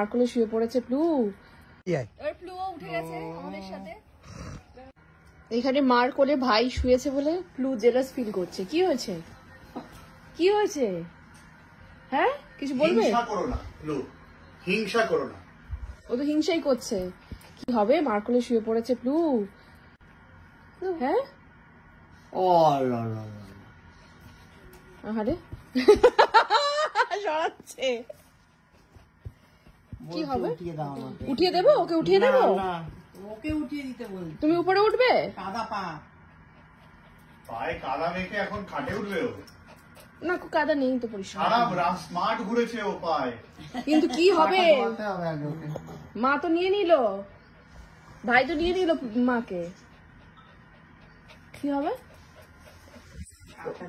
মার কোলে শুয়ে পড়েছে প্লু। এবার প্লুও উঠে গেছে আমাদের সাথে। এখানে মার কোলে ভাই শুয়েছে বলে প্লু জেলাস ফিল করছে। কি হয়েছে, কি হয়েছে? হ্যাঁ কিছু বলবে? হিংসা করো না প্লু, হিংসা করো না। ও তো হিংসাই করছে। কি হবে, মার কোলে শুয়ে পড়েছে প্লু। হ্যাঁ আরে সরাচ্ছে। কি হবে, উঠিয়ে দেবো ওকে? উঠিয়ে দেবো? ওকে উঠিয়ে দিতে বল। তুমি উপরে উঠবে? কাদা পা, পায়ে কাদা মেখে এখন খাটে উঠবে ও? না কাদা নেই তো, পরিষ্কার। সারা স্মার্ট ঘুরেছে ও পায়ে। কিন্তু কি হবে, মা তো নিয়ে নিল, ভাই তো নিয়ে নিল মাকে। কি হবে,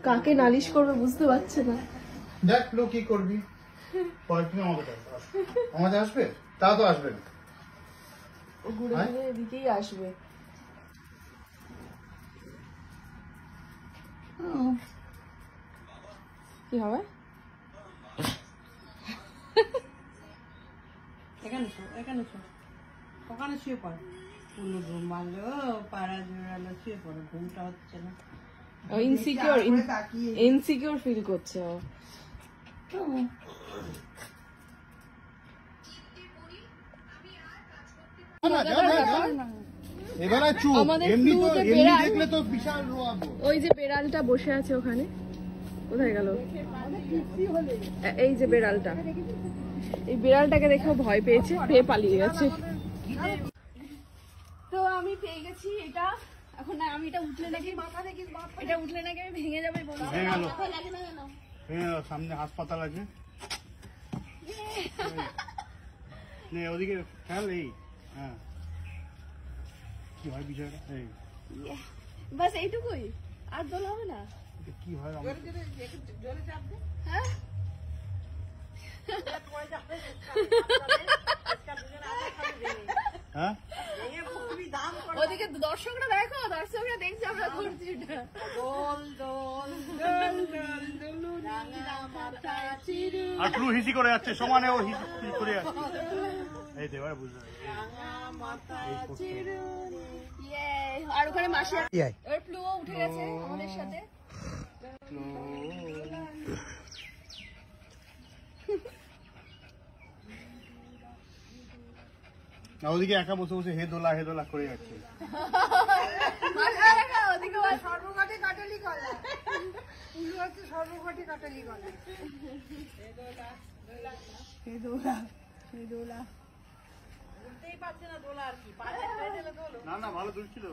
কাকে নালিশ করবে বুঝতে পারছে না। দেখ প্লু কি করবি, পরে তুমি আমাদের আসবে, তা তো আসবে না। ও ঘুরে ঘুরে এদিকেই আসবে। কি হবে, এখানে শো, এখানে শো, ওখানে শুয়ে পড়। পুরো ঘুম ভালো, পাড়া জোড়ালো, শুয়ে পড়ো, ঘুমটা হচ্ছে না। ইনসিকিউর ফিল করছে ও। এবারে চুপ, আমাদের এমনি তো প্লুতে এমনি বেড়াল। দেখলে তো বিশাল রোয়াবো। ওই যে বেড়ালটা বসে আছে ওখানে, কোথায় গেল? এই যে বেড়ালটা, এই বেড়ালটাকে দেখেও ভয় পেয়েছে, পেয়ে পালিয়ে গেছে। তো আমি পেয়ে গেছি এটা। এখন আমি এটা উঠলে নাকি, এটা উঠলে নাকি আমি ভেঙে যাবে বলছি। ভেঙে গেল, ভেঙে গেল, সামনে হাসপাতাল আছে। নে ওদিকে খেয়াল, এই হ্যাঁ কি হয় বিষয়টা, এই বাস এইটুকুই, আর দোল হবে না। কি হয় হ্যাঁ হ্যাঁ ওদিকে দর্শকরা দেখো, দর্শকরা দেখছে আমরা করছি এটা। আর প্লু হিসি করে যাচ্ছে, সমানে ও হিসি করে যাচ্ছে। এই তো এবারে বুঝতে আর ওখানে মাসি, এবার প্লুও উঠে গেছে আমাদের সাথে। ওদিকে একা বসে বসে হেদোলা হেদোলা করে যাচ্ছে। সর্বঘাটে কাটালি গলা, পুজো হচ্ছে সর্বঘাটে কাটালি গলা। দোলা উঠতেই পারছে না, দোলা আর কি, পাঁচের পেয়ে গেলে দোলো। না না ভালো দুল ছিল।